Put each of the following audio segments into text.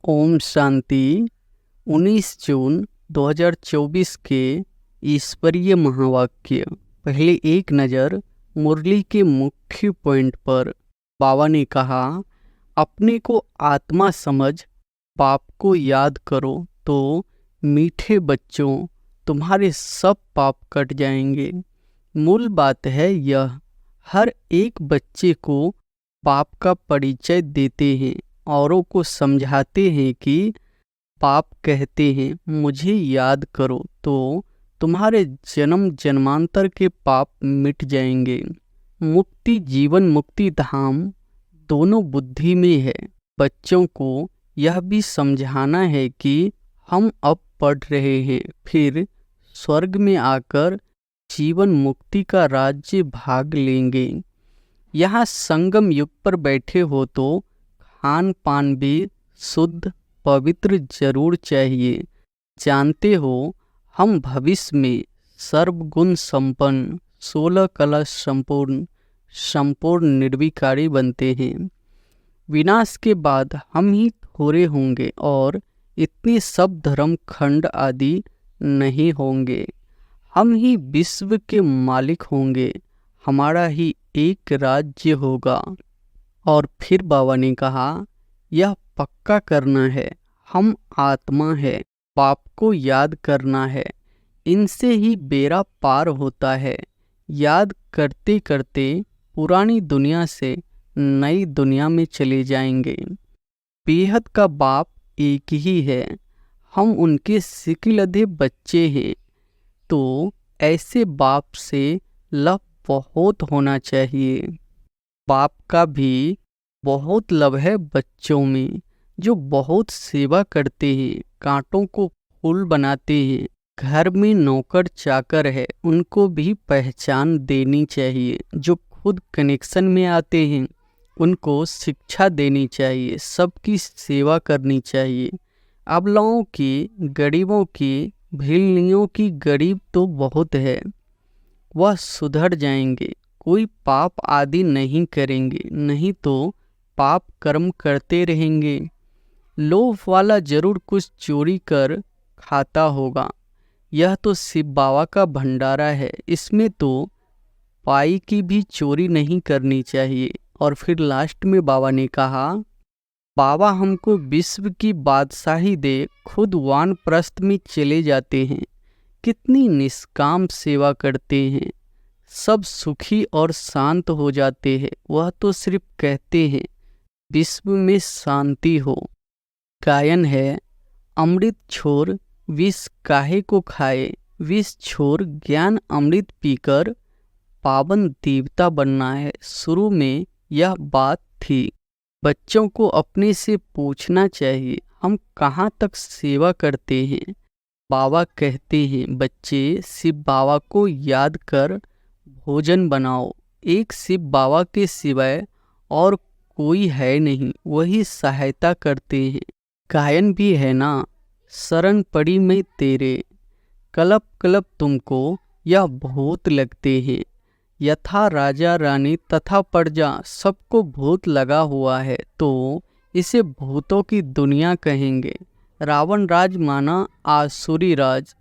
ओम शांति। 19 जून 2024 के ईश्वरीय महावाक्य। पहले एक नज़र मुरली के मुख्य पॉइंट पर। बाबा ने कहा, अपने को आत्मा समझ पाप को याद करो तो मीठे बच्चों तुम्हारे सब पाप कट जाएंगे। मूल बात है यह, हर एक बच्चे को पाप का परिचय देते हैं, औरों को समझाते हैं कि पाप कहते हैं मुझे याद करो तो तुम्हारे जन्म जन्मांतर के पाप मिट जाएंगे। मुक्ति जीवन मुक्ति धाम दोनों बुद्धि में है। बच्चों को यह भी समझाना है कि हम अब पढ़ रहे हैं, फिर स्वर्ग में आकर जीवन मुक्ति का राज्य भाग लेंगे। यहाँ संगम युग पर बैठे हो तो खान पान भी शुद्ध पवित्र जरूर चाहिए। जानते हो हम भविष्य में सर्वगुण संपन्न 16 कला संपूर्ण निर्विकारी बनते हैं। विनाश के बाद हम ही थोड़े होंगे और इतने सब धर्म खंड आदि नहीं होंगे। हम ही विश्व के मालिक होंगे, हमारा ही एक राज्य होगा। और फिर बाबा ने कहा, यह पक्का करना है, हम आत्मा है, पाप को याद करना है, इनसे ही बेड़ा पार होता है। याद करते करते पुरानी दुनिया से नई दुनिया में चले जाएंगे। बेहद का बाप एक ही है, हम उनके सिकिलधे बच्चे हैं। तो ऐसे बाप से लव बहुत होना चाहिए। बाप का भी बहुत लव है बच्चों में, जो बहुत सेवा करते हैं, कांटों को फूल बनाते हैं। घर में नौकर चाकर है, उनको भी पहचान देनी चाहिए। जो खुद कनेक्शन में आते हैं उनको शिक्षा देनी चाहिए, सबकी सेवा करनी चाहिए। अबलाओं की, गरीबों की, भिल्लियों की, गरीब तो बहुत है, वह सुधर जाएंगे, कोई पाप आदि नहीं करेंगे, नहीं तो पाप कर्म करते रहेंगे। लोभ वाला जरूर कुछ चोरी कर खाता होगा। यह तो शिव बाबा का भंडारा है, इसमें तो पाई की भी चोरी नहीं करनी चाहिए। और फिर लास्ट में बाबा ने कहा, बाबा हमको विश्व की बादशाही दे, खुद वानप्रस्थ में चले जाते हैं, कितनी निष्काम सेवा करते हैं, सब सुखी और शांत हो जाते हैं। वह तो सिर्फ कहते हैं विश्व में शांति हो। गायन है, अमृत छोर विष काहे को खाए, विष छोर ज्ञान अमृत पीकर पावन देवता बनना है। शुरू में यह बात थी। बच्चों को अपने से पूछना चाहिए, हम कहाँ तक सेवा करते हैं। बाबा कहते हैं, बच्चे शिव बाबा को याद कर भोजन बनाओ। एक शिव बाबा के सिवाय और कोई है नहीं, वही सहायता करते हैं। गायन भी है ना, शरण पड़ी मैं तेरे, कलप कलप तुमको यह भूत लगते हैं। यथा राजा रानी तथा प्रजा सबको भूत लगा हुआ है, तो इसे भूतों की दुनिया कहेंगे। रावण राज माना आसुरी राज,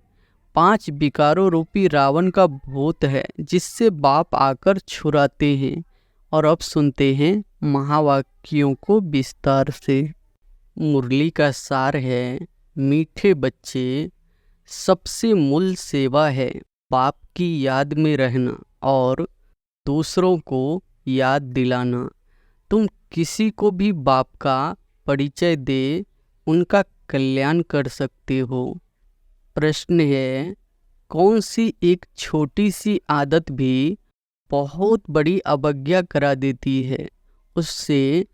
5 विकारों रूपी रावण का भूत है, जिससे बाप आकर छुड़ाते हैं। और अब सुनते हैं महावाक्यों को विस्तार से। मुरली का सार है, मीठे बच्चे, सबसे मूल सेवा है बाप की याद में रहना और दूसरों को याद दिलाना। तुम किसी को भी बाप का परिचय दे उनका कल्याण कर सकते हो। प्रश्न है, कौन सी एक छोटी सी आदत भी बहुत बड़ी अवज्ञा करा देती है, उससे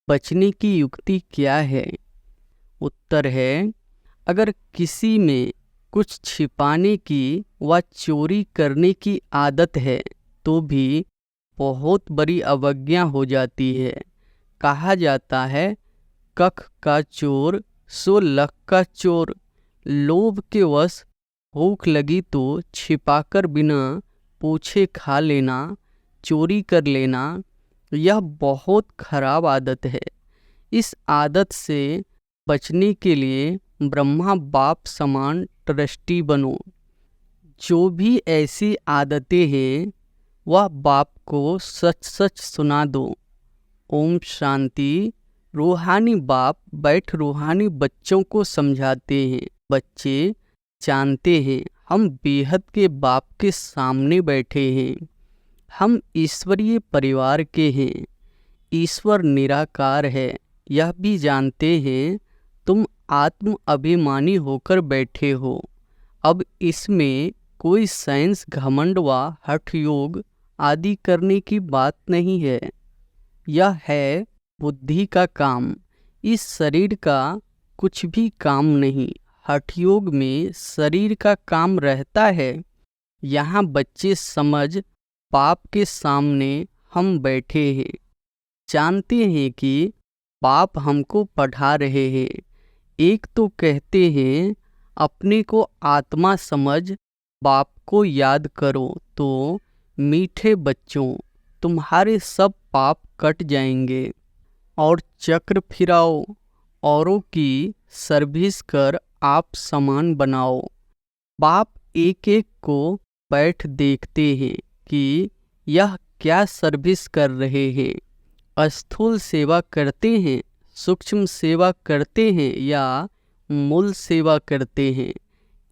बचने की युक्ति क्या है? उत्तर है, अगर किसी में कुछ छिपाने की व चोरी करने की आदत है तो भी बहुत बड़ी अवज्ञा हो जाती है। कहा जाता है, कख का चोर सो लख का चोर। लोभ के वश भूख लगी तो छिपाकर बिना पूछे खा लेना, चोरी कर लेना, यह बहुत खराब आदत है। इस आदत से बचने के लिए ब्रह्मा बाप समान ट्रस्टी बनो। जो भी ऐसी आदतें हैं वह बाप को सच सच सुना दो। ओम शांति। रूहानी बाप बैठ रूहानी बच्चों को समझाते हैं। बच्चे जानते हैं हम बेहद के बाप के सामने बैठे हैं। हम ईश्वरीय परिवार के हैं। ईश्वर निराकार है यह भी जानते हैं। तुम आत्म अभिमानी होकर बैठे हो। अब इसमें कोई साइंस घमंड व हठ योग आदि करने की बात नहीं है। यह है बुद्धि का काम। इस शरीर का कुछ भी काम नहीं। हठ योग में शरीर का काम रहता है। यहाँ बच्चे समझ बाप के सामने हम बैठे हैं। जानते हैं कि बाप हमको पढ़ा रहे हैं। एक तो कहते हैं अपने को आत्मा समझ बाप को याद करो तो मीठे बच्चों तुम्हारे सब पाप कट जाएंगे। और चक्र फिराओ औरों की सर्विस कर आप समान बनाओ। बाप एक एक को बैठ देखते हैं कि यह क्या सर्विस कर रहे हैं। स्थूल सेवा करते हैं, सूक्ष्म सेवा करते हैं या मूल सेवा करते हैं।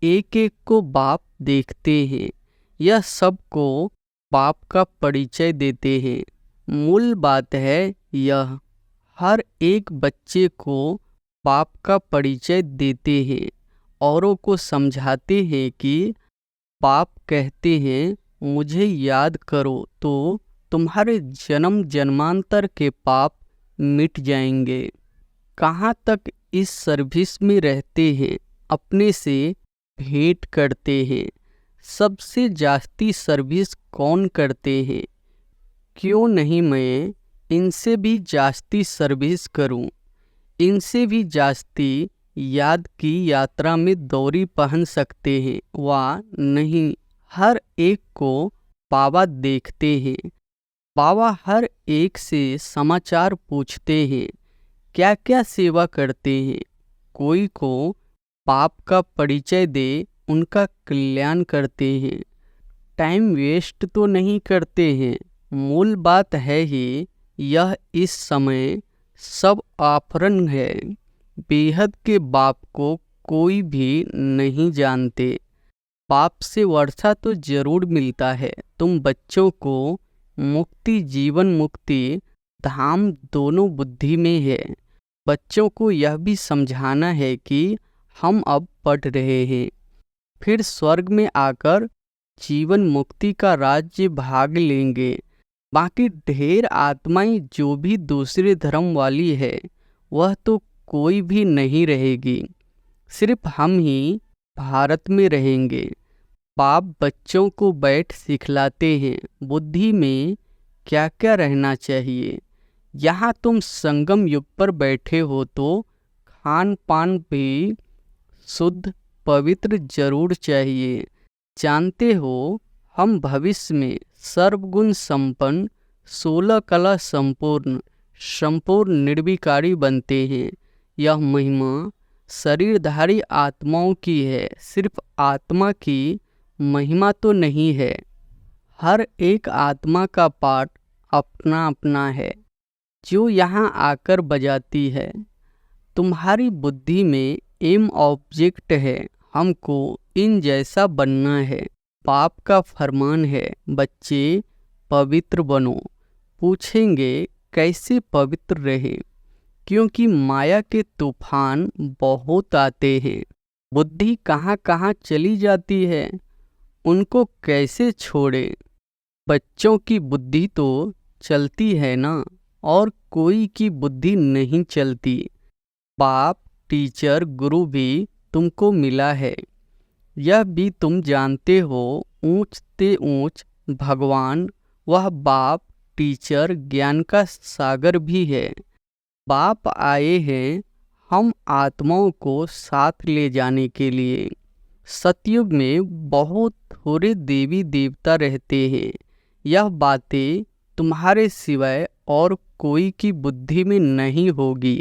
एक एक को बाप देखते हैं। यह सबको बाप का परिचय देते हैं। मूल बात है यह हर एक बच्चे को बाप का परिचय देते हैं। औरों को समझाते हैं कि बाप कहते हैं मुझे याद करो तो तुम्हारे जन्म जन्मांतर के पाप मिट जाएंगे। कहाँ तक इस सर्विस में रहते हैं, अपने से भेंट करते हैं। सबसे जास्ती सर्विस कौन करते हैं? क्यों नहीं मैं इनसे भी जास्ती सर्विस करूं? इनसे भी जास्ती याद की यात्रा में दौरी पहन सकते हैं वा नहीं। हर एक को बाबा देखते हैं। बाबा हर एक से समाचार पूछते हैं, क्या क्या सेवा करते हैं। कोई को बाप का परिचय दे उनका कल्याण करते हैं। टाइम वेस्ट तो नहीं करते हैं। मूल बात है ही यह इस समय सब आफरन है। बेहद के बाप को कोई भी नहीं जानते। बाप से वर्षा तो जरूर मिलता है। तुम बच्चों को मुक्ति जीवन मुक्ति धाम दोनों बुद्धि में है। बच्चों को यह भी समझाना है कि हम अब पढ़ रहे हैं, फिर स्वर्ग में आकर जीवन मुक्ति का राज्य भाग लेंगे। बाकी ढेर आत्माएं जो भी दूसरे धर्म वाली है वह तो कोई भी नहीं रहेगी। सिर्फ हम ही भारत में रहेंगे। बाप बच्चों को बैठ सिखलाते हैं बुद्धि में क्या क्या रहना चाहिए। यहाँ तुम संगम युग पर बैठे हो तो खान पान भी शुद्ध पवित्र जरूर चाहिए। जानते हो हम भविष्य में सर्वगुण संपन्न 16 कला संपूर्ण निर्विकारी बनते हैं। यह महिमा शरीरधारी आत्माओं की है। सिर्फ आत्मा की महिमा तो नहीं है। हर एक आत्मा का पाठ अपना अपना है जो यहाँ आकर बजाती है। तुम्हारी बुद्धि में एम ऑब्जेक्ट है, हमको इन जैसा बनना है। बाप का फरमान है बच्चे पवित्र बनो। पूछेंगे कैसे पवित्र रहे, क्योंकि माया के तूफान बहुत आते हैं। बुद्धि कहाँ कहाँ चली जाती है, उनको कैसे छोड़े। बच्चों की बुद्धि तो चलती है ना, और कोई की बुद्धि नहीं चलती। बाप टीचर गुरु भी तुमको मिला है, यह भी तुम जानते हो। ऊंच ते ऊंच भगवान वह बाप टीचर ज्ञान का सागर भी है। बाप आए हैं हम आत्माओं को साथ ले जाने के लिए। सतयुग में बहुत थोड़े देवी देवता रहते हैं। यह बातें तुम्हारे सिवाय और कोई की बुद्धि में नहीं होगी।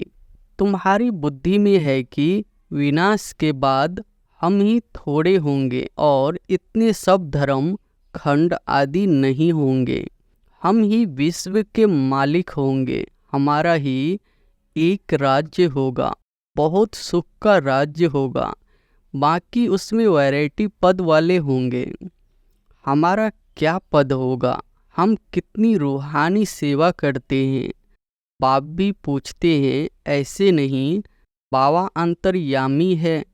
तुम्हारी बुद्धि में है कि विनाश के बाद हम ही थोड़े होंगे और इतने सब धर्म खंड आदि नहीं होंगे। हम ही विश्व के मालिक होंगे। हमारा ही एक राज्य होगा, बहुत सुख का राज्य होगा। बाकी उसमें वैरायटी पद वाले होंगे। हमारा क्या पद होगा? हम कितनी रूहानी सेवा करते हैं। बाप भी पूछते हैं, ऐसे नहीं, बाबा अंतर्यामी है।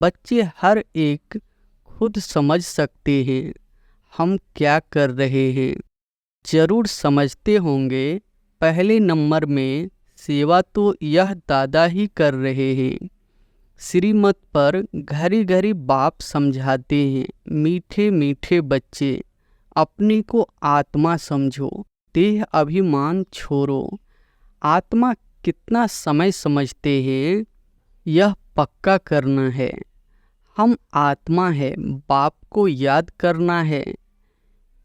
बच्चे हर एक खुद समझ सकते हैं हम क्या कर रहे हैं। जरूर समझते होंगे। पहले नंबर में सेवा तो यह दादा ही कर रहे हैं। श्रीमत पर घड़ी घड़ी बाप समझाते हैं, मीठे मीठे बच्चे, अपने को आत्मा समझो, देह अभिमान छोड़ो। आत्मा कितना समय समझते हैं, यह पक्का करना है। हम आत्मा है, बाप को याद करना है।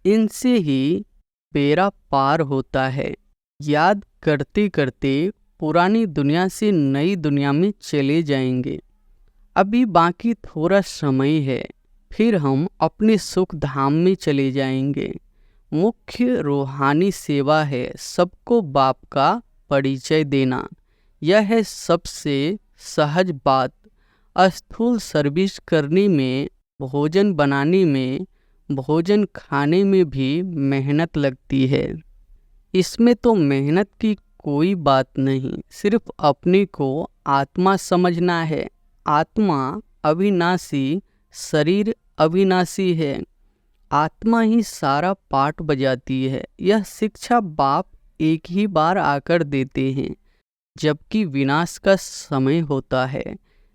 इनसे ही बेड़ा पार होता है। याद करते करते पुरानी दुनिया से नई दुनिया में चले जाएंगे। अभी बाकी थोड़ा समय है, फिर हम अपने सुख धाम में चले जाएंगे। मुख्य रूहानी सेवा है सबको बाप का परिचय देना। यह है सबसे सहज बात। स्थूल सर्विस करने में, भोजन बनाने में, भोजन खाने में भी मेहनत लगती है। इसमें तो मेहनत की कोई बात नहीं, सिर्फ अपने को आत्मा समझना है। आत्मा अविनाशी, शरीर अविनाशी है। आत्मा ही सारा पाठ बजाती है। यह शिक्षा बाप एक ही बार आकर देते हैं जबकि विनाश का समय होता है।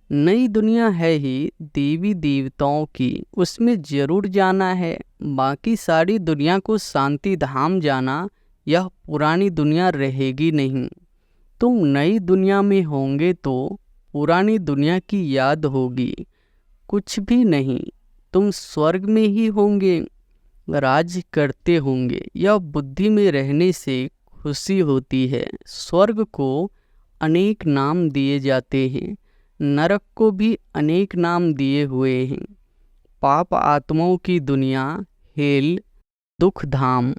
नई दुनिया है ही देवी देवताओं की, उसमें जरूर जाना है। बाकी सारी दुनिया को शांति धाम जाना, यह पुरानी दुनिया रहेगी नहीं। तुम नई दुनिया में होंगे तो पुरानी दुनिया की याद होगी, कुछ भी नहीं। तुम स्वर्ग में ही होंगे, राज करते होंगे। यह बुद्धि में रहने से खुशी होती है। स्वर्ग को अनेक नाम दिए जाते हैं, नरक को भी अनेक नाम दिए हुए हैं। पाप आत्माओं की दुनिया, हेल, दुख धाम।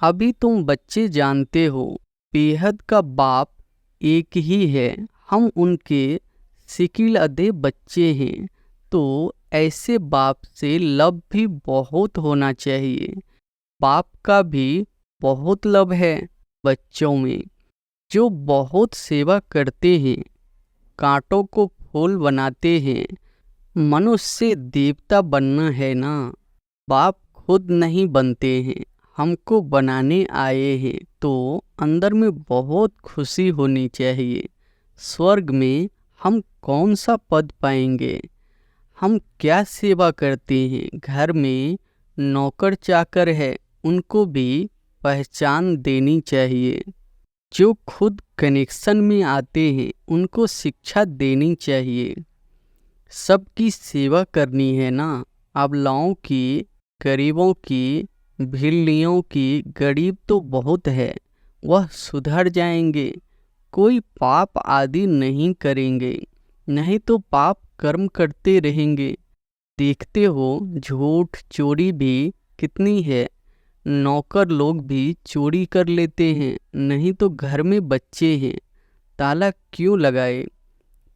अभी तुम बच्चे जानते हो, बेहद का बाप एक ही है। हम उनके सिकिल अधे बच्चे हैं, तो ऐसे बाप से लव भी बहुत होना चाहिए। बाप का भी बहुत लव है बच्चों में, जो बहुत सेवा करते हैं, कांटों को फूल बनाते हैं। मनुष्य से देवता बनना है ना। बाप खुद नहीं बनते हैं, हमको बनाने आए हैं, तो अंदर में बहुत खुशी होनी चाहिए। स्वर्ग में हम कौन सा पद पाएंगे? हम क्या सेवा करते हैं? घर में नौकर चाकर है, उनको भी पहचान देनी चाहिए। जो खुद कनेक्शन में आते हैं, उनको शिक्षा देनी चाहिए। सबकी सेवा करनी है ना। अबलाओं की, गरीबों की, भिल्लियों की। गरीब तो बहुत है, वह सुधर जाएंगे। कोई पाप आदि नहीं करेंगे, नहीं तो पाप कर्म करते रहेंगे। देखते हो झूठ चोरी भी कितनी है। नौकर लोग भी चोरी कर लेते हैं, नहीं तो घर में बच्चे हैं, ताला क्यों लगाए।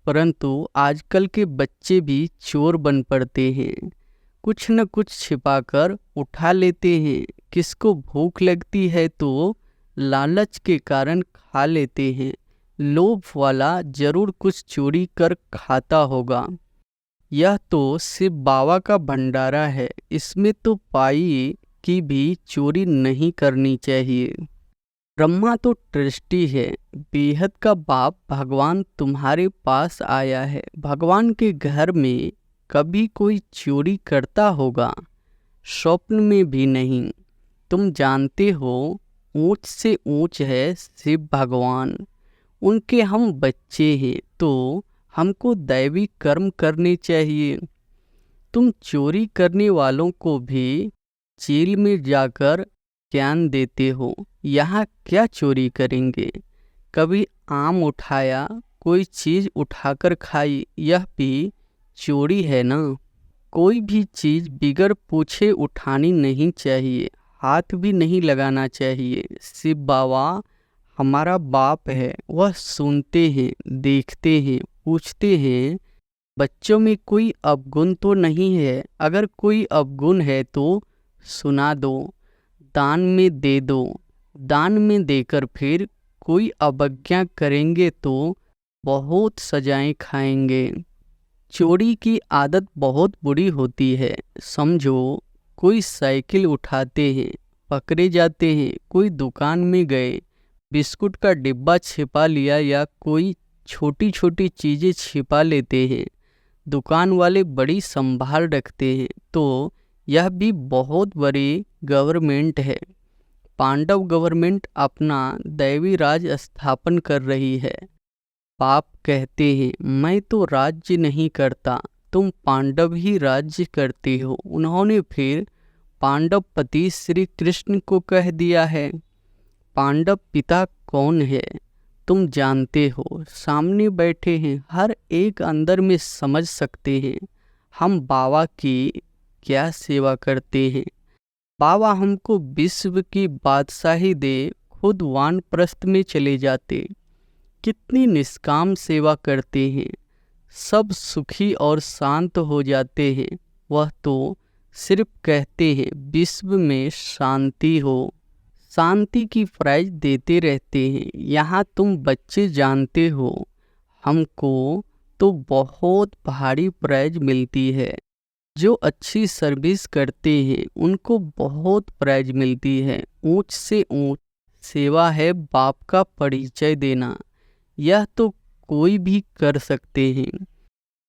परंतु आजकल के बच्चे भी चोर बन पड़ते हैं, कुछ न कुछ छिपाकर उठा लेते हैं। किसको भूख लगती है तो लालच के कारण खा लेते हैं। लोभ वाला जरूर कुछ चोरी कर खाता होगा। यह तो शिव बाबा का भंडारा है, इसमें तो पाई की भी चोरी नहीं करनी चाहिए। ब्रह्मा तो ट्रस्टी है। बेहद का बाप भगवान तुम्हारे पास आया है। भगवान के घर में कभी कोई चोरी करता होगा? स्वप्न में भी नहीं। तुम जानते हो ऊंच से ऊंच है शिव भगवान, उनके हम बच्चे हैं, तो हमको दैवी कर्म करने चाहिए। तुम चोरी करने वालों को भी जेल में जाकर ज्ञान देते हो। यहाँ क्या चोरी करेंगे? कभी आम उठाया, कोई चीज़ उठाकर खाई, यह भी चोरी है ना। कोई भी चीज़ बिगर पूछे उठानी नहीं चाहिए, हाथ भी नहीं लगाना चाहिए। शिव बाबा हमारा बाप है, वह सुनते हैं, देखते हैं, पूछते हैं बच्चों में कोई अवगुण तो नहीं है, अगर कोई अवगुण है तो सुना दो, दान में दे दो। दान में देकर फिर कोई अवज्ञा करेंगे तो बहुत सजाएं खाएंगे। चोरी की आदत बहुत बुरी होती है। समझो कोई साइकिल उठाते हैं, पकड़े जाते हैं। कोई दुकान में गए, बिस्कुट का डिब्बा छिपा लिया या कोई छोटी छोटी चीज़ें छिपा लेते हैं, दुकान वाले बड़ी संभाल रखते हैं। तो यह भी बहुत बड़ी गवर्नमेंट है। पांडव गवर्नमेंट अपना दैवी राज स्थापन कर रही है। पाप कहते हैं मैं तो राज्य नहीं करता, तुम पांडव ही राज्य करते हो। उन्होंने फिर पांडवपति श्री कृष्ण को कह दिया है। पांडव पिता कौन है तुम जानते हो, सामने बैठे हैं, हर एक अंदर में समझ सकते हैं। हम बाबा की क्या सेवा करते हैं। बाबा हमको विश्व की बादशाही दे, खुद वानप्रस्थ में चले जाते। कितनी निष्काम सेवा करते हैं, सब सुखी और शांत हो जाते हैं। वह तो सिर्फ कहते हैं विश्व में शांति हो, शांति की प्राइज देते रहते हैं। यहाँ तुम बच्चे जानते हो, हमको तो बहुत भारी प्राइज मिलती है। जो अच्छी सर्विस करते हैं उनको बहुत प्राइज मिलती है। ऊंच से ऊंच सेवा है बाप का परिचय देना, यह तो कोई भी कर सकते हैं।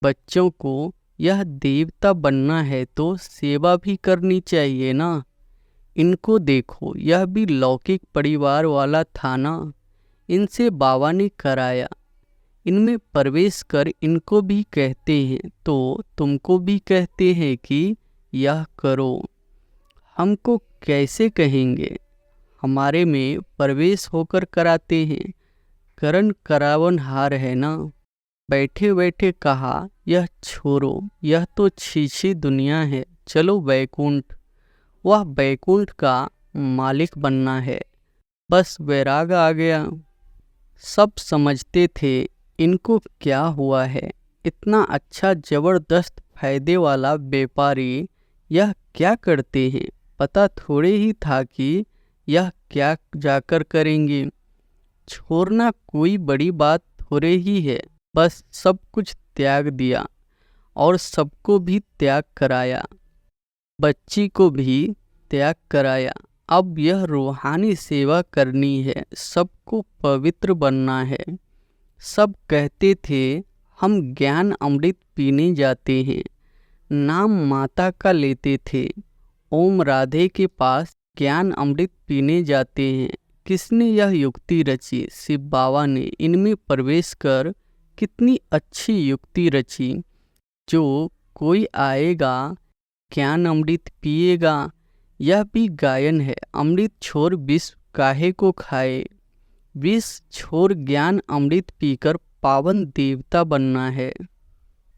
बच्चों को यह देवता बनना है तो सेवा भी करनी चाहिए ना। इनको देखो, यह भी लौकिक परिवार वाला था ना, इनसे बाबा ने कराया। इनमें प्रवेश कर इनको भी कहते हैं तो तुमको भी कहते हैं कि यह करो। हमको कैसे कहेंगे, हमारे में प्रवेश होकर कराते हैं। करण करावन हार है ना। बैठे बैठे कहा यह छोड़ो, यह तो छीछी दुनिया है, चलो वैकुंठ। वह वैकुंठ का मालिक बनना है। बस वैराग आ गया। सब समझते थे इनको क्या हुआ है, इतना अच्छा जबरदस्त फायदे वाला व्यापारी यह क्या करते हैं। पता थोड़े ही था कि यह क्या जाकर करेंगे। छोड़ना कोई बड़ी बात थोड़े ही है, बस सब कुछ त्याग दिया और सबको भी त्याग कराया, बच्ची को भी त्याग कराया। अब यह रूहानी सेवा करनी है, सबको पवित्र बनना है। सब कहते थे हम ज्ञान अमृत पीने जाते हैं, नाम माता का लेते थे। ओम राधे के पास ज्ञान अमृत पीने जाते हैं। किसने यह युक्ति रची? शिव बाबा ने। इनमें प्रवेश कर कितनी अच्छी युक्ति रची। जो कोई आएगा ज्ञान अमृत पिएगा, यह भी गायन है। अमृत छोड़ विष काहे को खाए, विष छोड़ ज्ञान अमृत पीकर पावन देवता बनना है।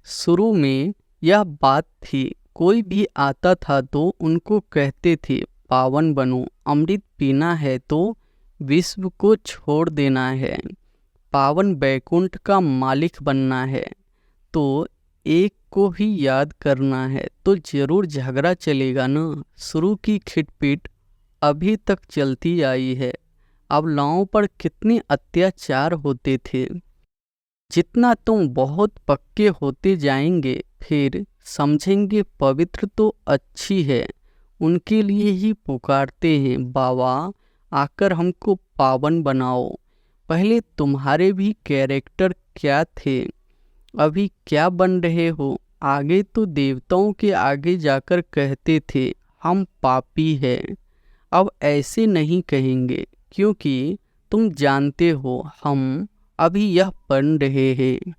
शुरू में यह बात थी, कोई भी आता था तो उनको कहते थे पावन बनो, अमृत पीना है तो विश्व को छोड़ देना है, पावन बैकुंठ का मालिक बनना है, तो एक को ही याद करना है, तो जरूर झगड़ा चलेगा ना। शुरू की खिटपिट अभी तक चलती आई है। अबलाओं पर कितने अत्याचार होते थे। जितना तुम बहुत पक्के होते जाएंगे फिर समझेंगे पवित्र तो अच्छी है। उनके लिए ही पुकारते हैं बाबा आकर हमको पावन बनाओ। पहले तुम्हारे भी कैरेक्टर क्या थे, अभी क्या बन रहे हो। आगे तो देवताओं के आगे जाकर कहते थे हम पापी हैं, अब ऐसे नहीं कहेंगे क्योंकि तुम जानते हो हम अभी यह बन रहे हैं।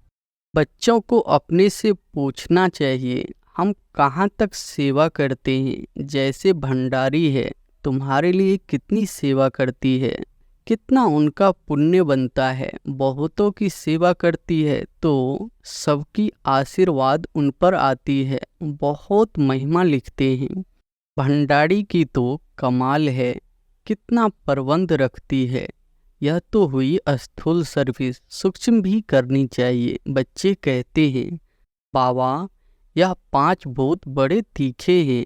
बच्चों को अपने से पूछना चाहिए हम कहाँ तक सेवा करते हैं। जैसे भंडारी है तुम्हारे लिए कितनी सेवा करती है, कितना उनका पुण्य बनता है। बहुतों की सेवा करती है तो सबकी आशीर्वाद उन पर आती है। बहुत महिमा लिखते हैं। भंडारी की तो कमाल है, कितना प्रबंध रखती है। यह तो हुई स्थूल सर्विस, सूक्ष्म भी करनी चाहिए। बच्चे कहते हैं बाबा यह 5 भूत बड़े तीखे हैं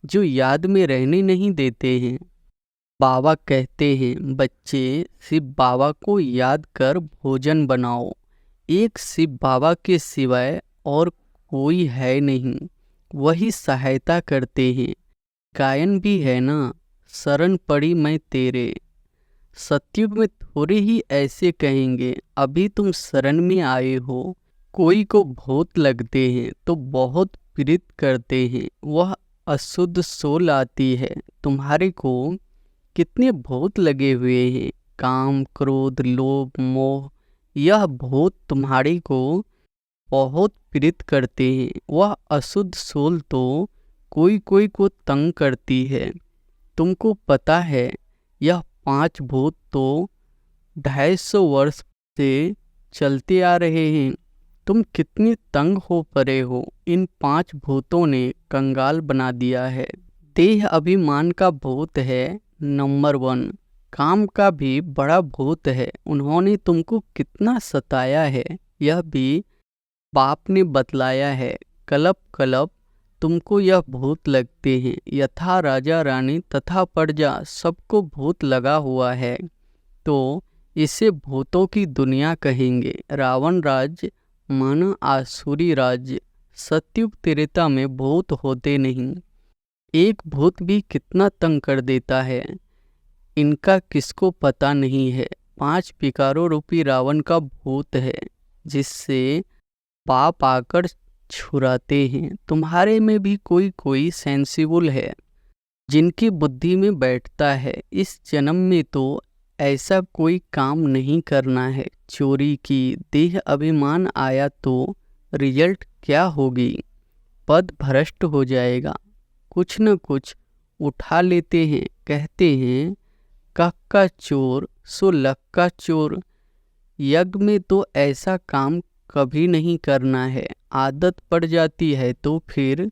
जो याद में रहने नहीं देते हैं। बाबा कहते हैं बच्चे शिव बाबा को याद कर भोजन बनाओ। एक शिव बाबा के सिवाय और कोई है नहीं, वही सहायता करते हैं। गायन भी है ना, शरण पड़ी मैं तेरे। सतयुग में थोड़े ही ऐसे कहेंगे, अभी तुम शरण में आए हो। कोई को भूत लगते हैं तो बहुत पीड़ित करते हैं, वह अशुद्ध सोल आती है। तुम्हारे को कितने भूत लगे हुए हैं, काम क्रोध लोभ मोह, यह भूत तुम्हारे को बहुत पीड़ित करते हैं। वह अशुद्ध सोल तो कोई कोई को तंग करती है। तुमको पता है यह 5 भूत तो 250 वर्ष से चलते आ रहे हैं। तुम कितने तंग हो पड़े हो। इन 5 भूतों ने कंगाल बना दिया है। देह अभिमान का भूत है नंबर 1। काम का भी बड़ा भूत है, उन्होंने तुमको कितना सताया है, यह भी बाप ने बतलाया है। कलप कलप तुमको यह भूत लगते हैं। यथा राजा रानी तथा प्रजा सबको भूत लगा हुआ है तो इसे भूतों की दुनिया कहेंगे। रावण राज्य माना आसुरी राज्य। सतयुग त्रेता में भूत होते नहीं। एक भूत भी कितना तंग कर देता है, इनका किसको पता नहीं है। 5 विकारों रूपी रावण का भूत है जिससे पाप आकर छुराते हैं। तुम्हारे में भी कोई कोई सेंसिबल है जिनकी बुद्धि में बैठता है। इस जन्म में तो ऐसा कोई काम नहीं करना है। चोरी की देह अभिमान आया तो रिजल्ट क्या होगी, पद भ्रष्ट हो जाएगा। कुछ न कुछ उठा लेते हैं, कहते हैं कक्का चोर सो लक्का चोर। यज्ञ में तो ऐसा काम कभी नहीं करना है। आदत पड़ जाती है तो फिर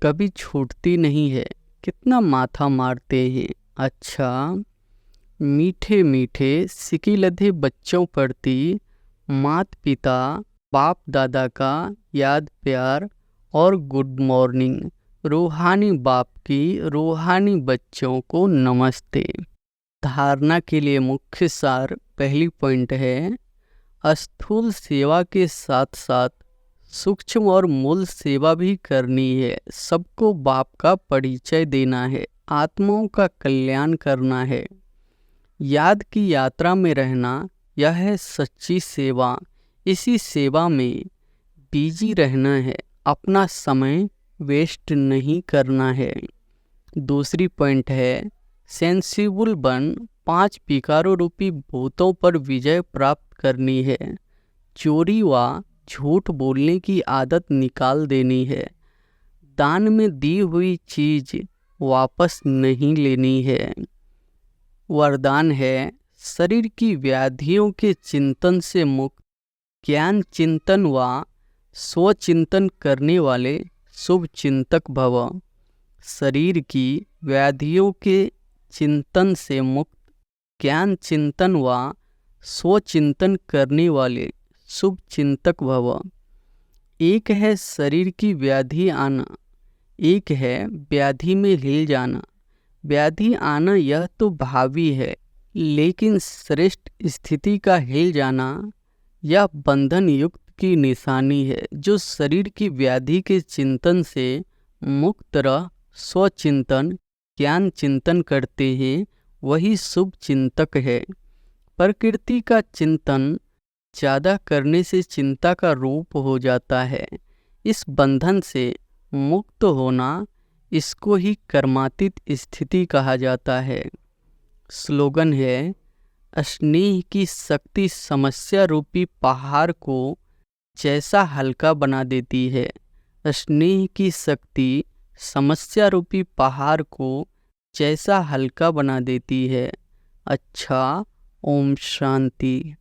कभी छूटती नहीं है। कितना माथा मारते हैं। अच्छा, मीठे मीठे सिकी लधे बच्चों प्रति माता पिता बाप दादा का याद प्यार और गुड मॉर्निंग। रूहानी बाप की रूहानी बच्चों को नमस्ते। धारणा के लिए मुख्य सार पहली पॉइंट है, स्थूल सेवा के साथ साथ सूक्ष्म और मूल सेवा भी करनी है। सबको बाप का परिचय देना है, आत्माओं का कल्याण करना है। याद की यात्रा में रहना, यह है सच्ची सेवा। इसी सेवा में बिजी रहना है, अपना समय वेस्ट नहीं करना है। दूसरी पॉइंट है, सेंसिबल बन 5 विकारों रूपी भूतों पर विजय प्राप्त करनी है। चोरी व झूठ बोलने की आदत निकाल देनी है। दान में दी हुई चीज वापस नहीं लेनी है। वरदान है, शरीर की व्याधियों के चिंतन से मुक्त, ज्ञान चिंतन व स्वचिंतन करने वाले शुभ चिंतक भव। शरीर की व्याधियों के चिंतन से मुक्त, ज्ञान चिंतन व स्वचिंतन करने वाले शुभ चिंतक भव। एक है शरीर की व्याधि आना, एक है व्याधि में हिल जाना। व्याधि आना यह तो भावी है, लेकिन श्रेष्ठ स्थिति का हिल जाना यह बंधन युक्त की निशानी है। जो शरीर की व्याधि के चिंतन से मुक्त रह स्वचिंतन ज्ञान चिंतन करते हैं, वही शुभ चिंतक है। प्रकृति का चिंतन ज़्यादा करने से चिंता का रूप हो जाता है। इस बंधन से मुक्त होना, इसको ही कर्मातीत स्थिति कहा जाता है। स्लोगन है, स्नेह की शक्ति समस्या रूपी पहाड़ को जैसा हल्का बना देती है। स्नेह की शक्ति समस्या रूपी पहाड़ को जैसा हल्का बना देती है। अच्छा, ओम शांति।